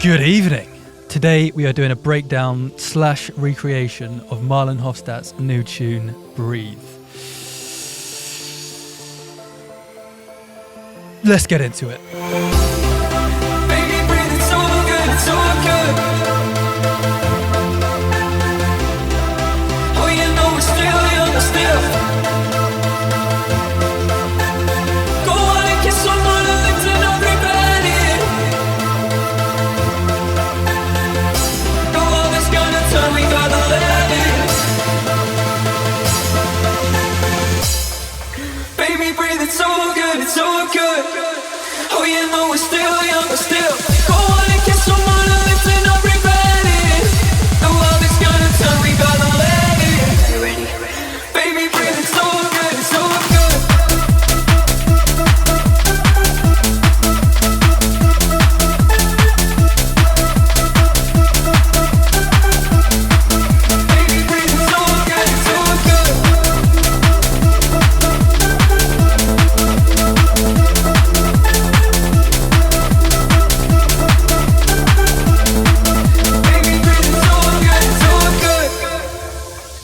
Good evening. Today we are doing a breakdown / recreation of Marlon Hoffstadt's new tune, Breathe. Let's get into it. Baby, breathe, it's all good, it's all good. Oh, you know we're still young, still. Go on and kiss someone and lift it up, everybody. No love is gonna turn, we gotta let it. Baby, breathe, it's all good, it's all good. Oh, you know we're still young, but still. Go on and kiss someone and lift it up, everybody. The world is gonna turn, we gotta let it. You ready? Baby, breathe, it's all good, it's all good. Baby, breathe, it's all good, it's all good.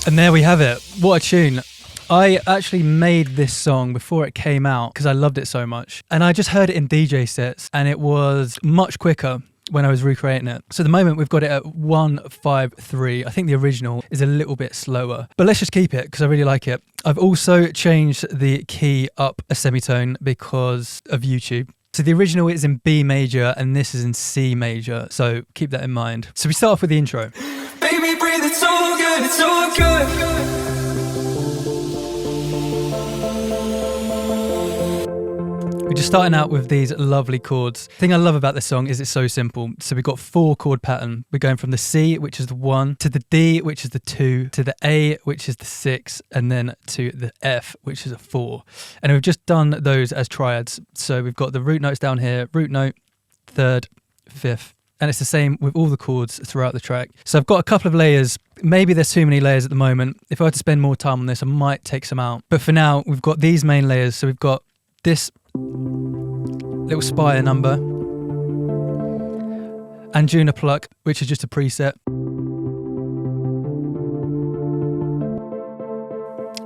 And there we have it. What a tune. I actually made this song before it came out because I loved it so much. And I just heard it in DJ sets and it was much quicker when I was recreating it. So at the moment we've got it at 153. I think the original is a little bit slower, but let's just keep it because I really like it. I've also changed the key up a semitone because of YouTube. So the original is in B major and this is in C major. So keep that in mind. So we start off with the intro. Baby, breathe, it's all good, it's all good. We're just starting out with these lovely chords. The thing I love about this song is it's so simple. So we've got 4 chord pattern. We're going from the C, which is the 1, to the D, which is the 2, to the A, which is the 6, and then to the F, which is a 4. And we've just done those as triads. So we've got the root notes down here, root note, 3rd, 5th. And it's the same with all the chords throughout the track. So I've got a couple of layers. Maybe there's too many layers at the moment. If I were to spend more time on this, I might take some out. But for now, we've got these main layers. So we've got this little spire number, and Juna pluck, which is just a preset.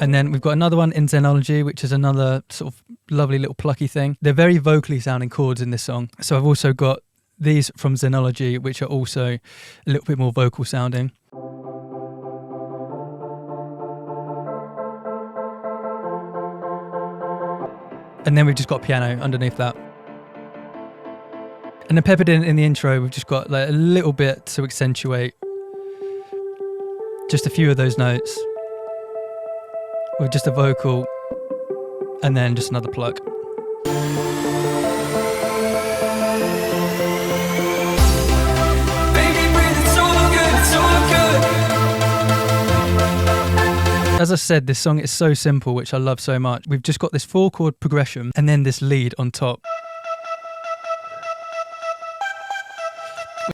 And then we've got another one in Xenology, which is another sort of lovely little plucky thing. They're very vocally sounding chords in this song. So I've also got these from Xenology, which are also a little bit more vocal sounding. And then we've just got piano underneath that. And then peppered in the intro, we've just got like a little bit to accentuate just a few of those notes with just a vocal and then just another pluck. As I said, this song is so simple, which I love so much. We've just got this 4 chord progression and then this lead on top.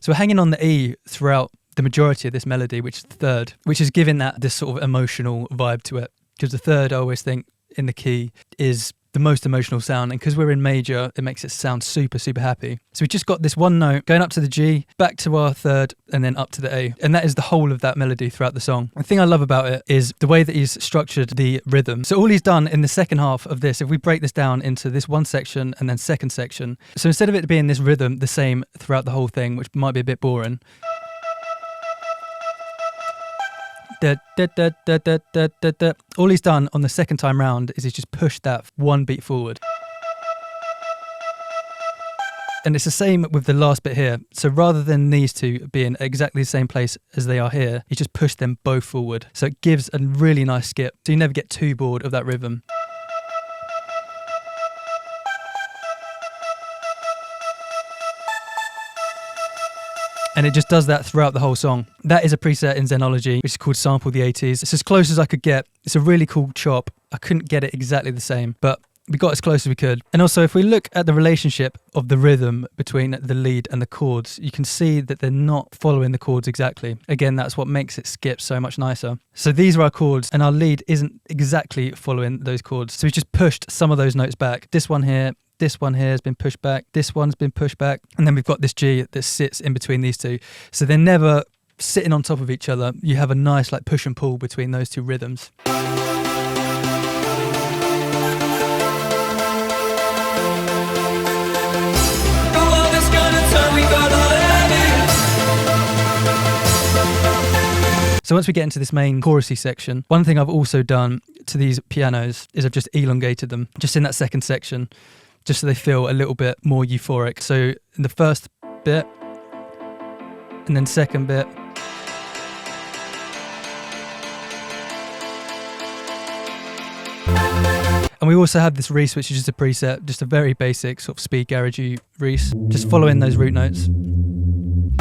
So we're hanging on the E throughout the majority of this melody, which is the 3rd, which is giving that this sort of emotional vibe to it. Because the 3rd, I always think, in the key is the most emotional sound, and because we're in major, it makes it sound super, super happy. So we've just got this one note going up to the G, back to our 3rd, and then up to the A. And that is the whole of that melody throughout the song. The thing I love about it is the way that he's structured the rhythm. So all he's done in the second half of this, if we break this down into this one section and then second section, so instead of it being this rhythm the same throughout the whole thing, which might be a bit boring, all he's done on the second time round is he's just pushed that 1 beat forward. And it's the same with the last bit here. So rather than these two being exactly the same place as they are here, he just pushed them both forward. So it gives a really nice skip. So you never get too bored of that rhythm. And it just does that throughout the whole song. That is a preset in Xenology, which is called Sample the 80s. It's as close as I could get. It's a really cool chop. I couldn't get it exactly the same, but we got as close as we could. And also, if we look at the relationship of the rhythm between the lead and the chords, you can see that they're not following the chords exactly. Again, that's what makes it skip so much nicer. So these are our chords, and our lead isn't exactly following those chords. So we just pushed some of those notes back. This one here, this one here has been pushed back, this one's been pushed back, and then we've got this G that sits in between these two. So they're never sitting on top of each other. You have a nice like push and pull between those two rhythms. So once we get into this main chorusy section, one thing I've also done to these pianos is I've just elongated them just in that second section, just so they feel a little bit more euphoric. So in the first bit, and then second bit, and we also have this Reese, which is just a preset, just a very basic sort of speed garagey Reese, just following those root notes.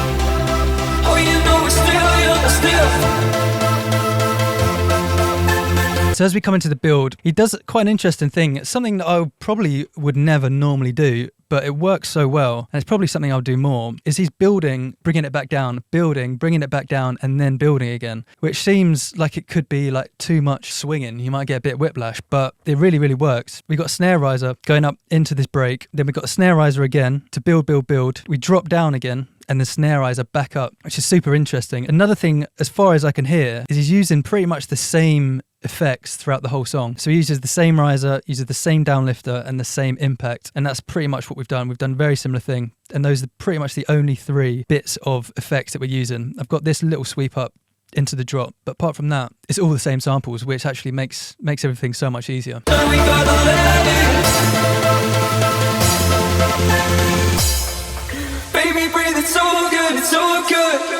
Oh, you know we're still young, we're still. So as we come into the build, he does quite an interesting thing. It's something that I probably would never normally do, but it works so well, and it's probably something I'll do more, is he's building, bringing it back down, building, bringing it back down, and then building again, which seems like it could be like too much swinging. You might get a bit whiplash, but it really, really works. We got a snare riser going up into this break, then we got a snare riser again to build, build, build. We drop down again, and the snare riser back up, which is super interesting. Another thing, as far as I can hear, is he's using pretty much the same effects throughout the whole song. So he uses the same riser, uses the same downlifter and the same impact, and that's pretty much what we've done. We've done a very similar thing, and those are pretty much the only 3 bits of effects that we're using. I've got this little sweep up into the drop, but apart from that, it's all the same samples, which actually makes everything so much easier. Baby, breathe, it's so good, it's so good.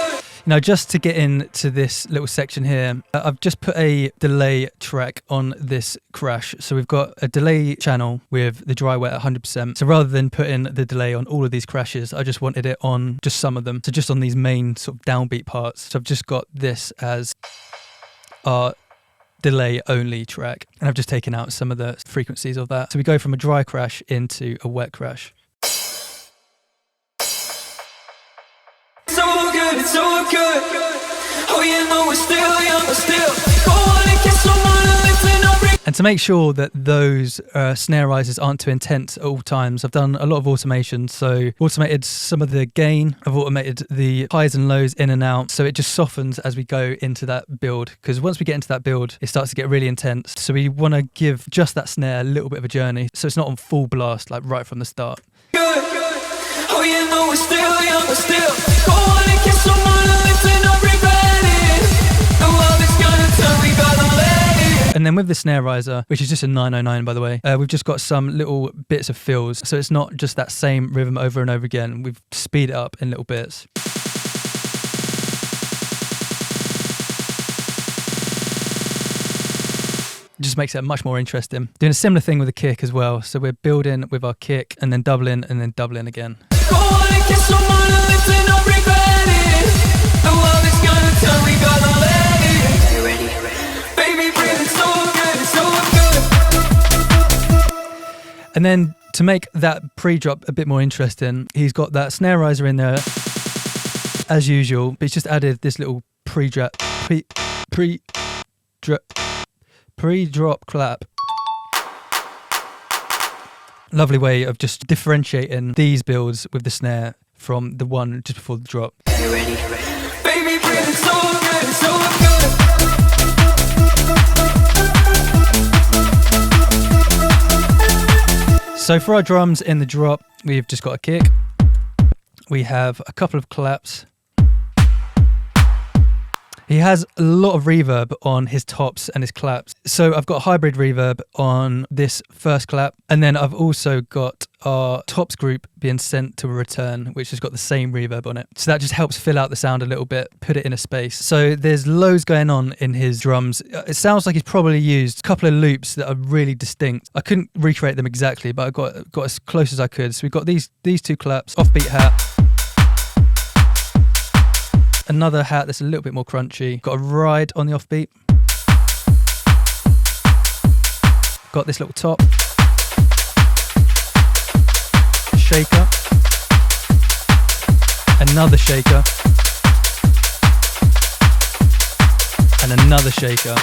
Now, just to get into this little section here, I've just put a delay track on this crash. So we've got a delay channel with the dry wet at 100%. So rather than putting the delay on all of these crashes, I just wanted it on just some of them. So just on these main sort of downbeat parts. So I've just got this as our delay only track, and I've just taken out some of the frequencies of that. So we go from a dry crash into a wet crash. So good, it's so good. Oh, you know we're still young, we're still. Go on and kiss someone and listen up. And to make sure that those snare rises aren't too intense at all times, I've done a lot of automation. So automated some of the gain, I've automated the highs and lows in and out, so it just softens as we go into that build, because once we get into that build, it starts to get really intense. So we want to give just that snare a little bit of a journey, so it's not on full blast like right from the start. Good. Oh, you know we're still young, we're still. Go on and kiss someone and listen up, regret it. The world is gonna turn, we gotta let it. And then with the snare riser, which is just a 909 by the way, we've just got some little bits of fills, so it's not just that same rhythm over and over again. We've speed it up in little bits. It just makes it much more interesting. Doing a similar thing with the kick as well. So we're building with our kick and then doubling again. Go on and kiss someone and listen up, regret it. The world is gonna turn, we gotta let it. You ready? Baby, breathe, it's so good, it's so good. And then to make that pre-drop a bit more interesting, he's got that snare riser in there as usual, but he's just added this little pre-drop clap. Lovely way of just differentiating these builds with the snare from the one just before the drop. You ready? Baby, breathe, it's so good, it's so good. So for our drums in the drop, we've just got a kick. We have a couple of claps. He has a lot of reverb on his tops and his claps. So I've got hybrid reverb on this first clap. And then I've also got our tops group being sent to a return, which has got the same reverb on it. So that just helps fill out the sound a little bit, put it in a space. So there's loads going on in his drums. It sounds like he's probably used a couple of loops that are really distinct. I couldn't recreate them exactly, but I got as close as I could. So we've got these 2 claps, offbeat hat. Another hat that's a little bit more crunchy. Got a ride on the offbeat. Got this little top. Shaker. Another shaker. And another shaker.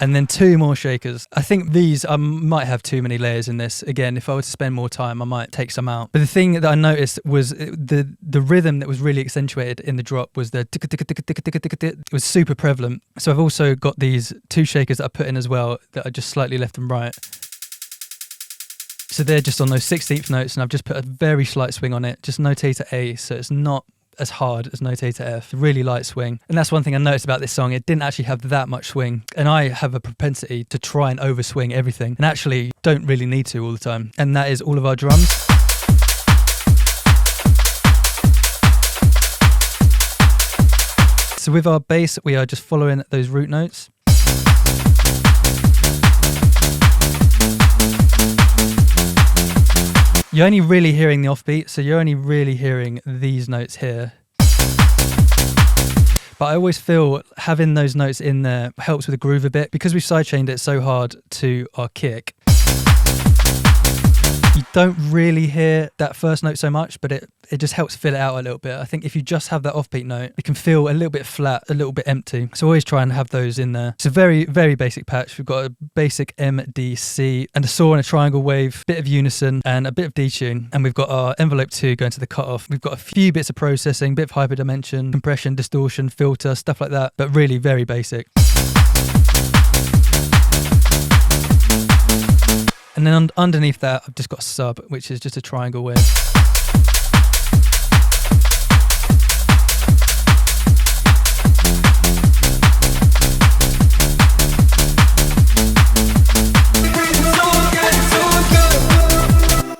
and then 2 more shakers. I think these, I might have too many layers in this. Again, if I were to spend more time, I might take some out. But the thing that I noticed was the rhythm that was really accentuated in the drop was the ticka ticka ticka ticka ticka ticka. It was super prevalent. So I've also got these 2 shakers that I put in as well that are just slightly left and right. So they're just on those 16th notes, and I've just put a very slight swing on it, just note A to A, so it's not as hard as note A to F. Really light swing. And that's one thing I noticed about this song. It didn't actually have that much swing. And I have a propensity to try and overswing everything, and actually don't really need to all the time. And that is all of our drums. So with our bass, we are just following those root notes. You're only really hearing the offbeat, so you're only really hearing these notes here. But I always feel having those notes in there helps with the groove a bit, because we've sidechained it so hard to our kick. You don't really hear that first note so much, but it just helps fill it out a little bit. I think if you just have that offbeat note, it can feel a little bit flat, a little bit empty. So always try and have those in there. It's a very, very basic patch. We've got a basic M, D, C, and a saw and a triangle wave, bit of unison, and a bit of detune. And we've got our envelope 2 going to the cutoff. We've got a few bits of processing, bit of hyperdimension, compression, distortion, filter, stuff like that, but really very basic. And then underneath that, I've just got a sub, which is just a triangle wave.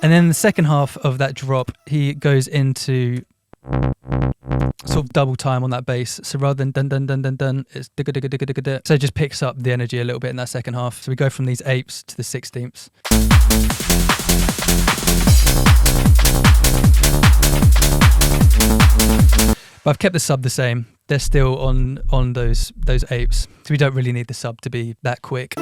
And then the second half of that drop, he goes into sort of double time on that bass. So rather than dun dun dun dun dun, it's digga digga digga digga digga. So it just picks up the energy a little bit in that second half. So we go from these 8ths to the 16ths. But I've kept the sub the same. They're still on those 8ths. So we don't really need the sub to be that quick.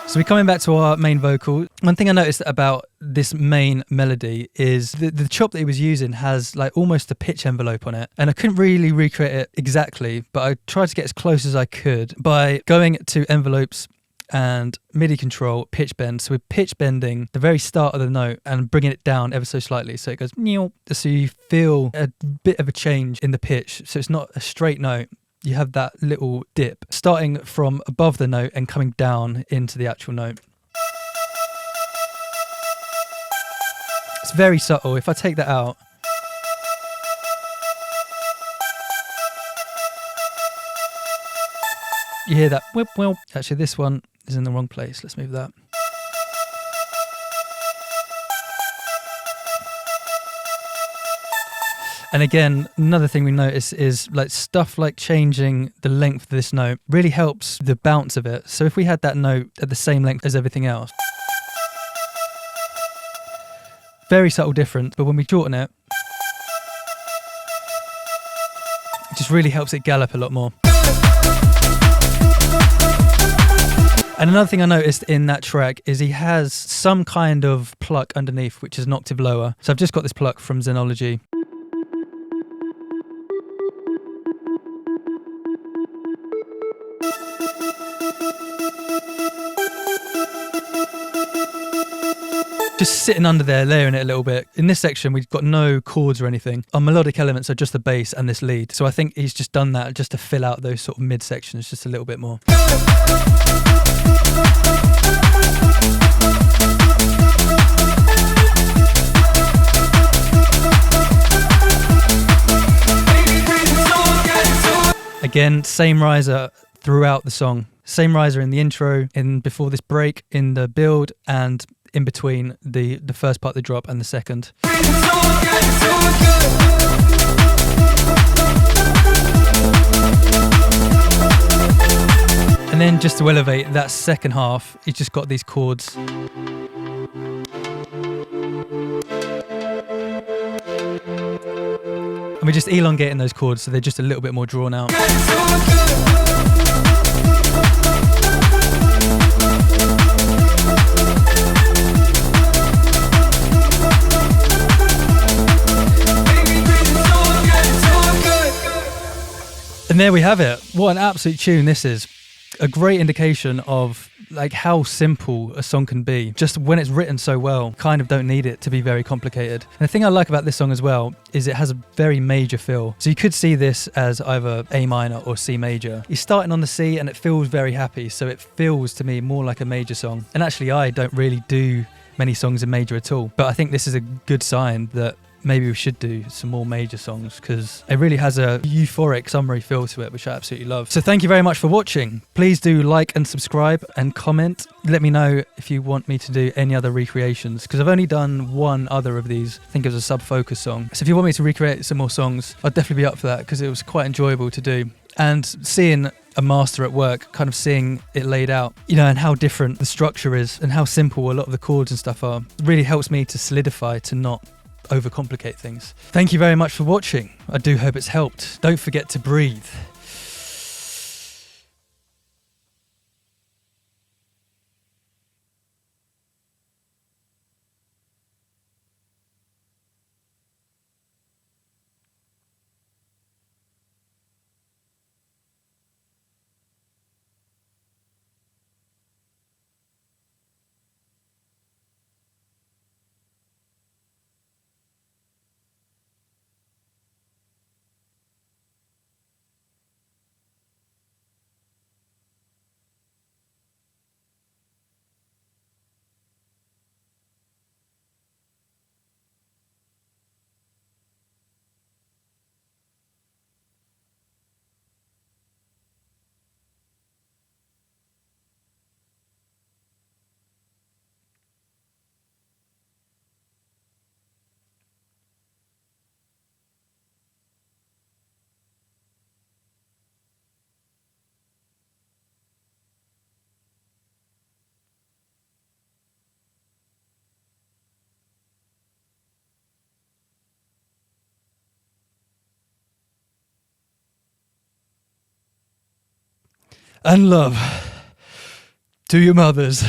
So we're coming back to our main vocal. One thing I noticed about this main melody is the chop that he was using has like almost a pitch envelope on it. And I couldn't really recreate it exactly, but I tried to get as close as I could by going to envelopes and MIDI control pitch bend. So we're pitch bending the very start of the note and bringing it down ever so slightly. So it goes, so you feel a bit of a change in the pitch. So it's not a straight note. You have that little dip starting from above the note and coming down into the actual note. It's very subtle. If I take that out, you hear that whip, whip. Actually, this one is in the wrong place. Let's move that. And again, another thing we notice is like stuff like changing the length of this note really helps the bounce of it. So if we had that note at the same length as everything else, very subtle difference, but when we shorten it, it just really helps it gallop a lot more. And another thing I noticed in that track is he has some kind of pluck underneath, which is an octave lower. So I've just got this pluck from Xenology. Just sitting under there, layering it a little bit. In this section, we've got no chords or anything. Our melodic elements are just the bass and this lead. So I think he's just done that just to fill out those sort of mid sections just a little bit more. Again, same riser throughout the song. Same riser in the intro, in before this break, in the build, and in between the first part of the drop and the second. And then just to elevate that second half, he's just got these chords. And we're just elongating those chords so they're just a little bit more drawn out. And there we have it. What an absolute tune this is. A great indication of like how simple a song can be. Just when it's written so well, kind of don't need it to be very complicated. And the thing I like about this song as well is it has a very major feel. So you could see this as either A minor or C major. You're starting on the C and it feels very happy. So it feels to me more like a major song. And actually I don't really do many songs in major at all. But I think this is a good sign that maybe we should do some more major songs because it really has a euphoric summery feel to it, which I absolutely love. So thank you very much for watching. Please do like and subscribe and comment. Let me know if you want me to do any other recreations because I've only done one other of these. I think it was a Sub-Focus song. So if you want me to recreate some more songs, I'd definitely be up for that because it was quite enjoyable to do. And seeing a master at work, kind of seeing it laid out, you know, and how different the structure is and how simple a lot of the chords and stuff are, really helps me to solidify, to not overcomplicate things. Thank you very much for watching. I do hope it's helped. Don't forget to breathe. And love to your mothers.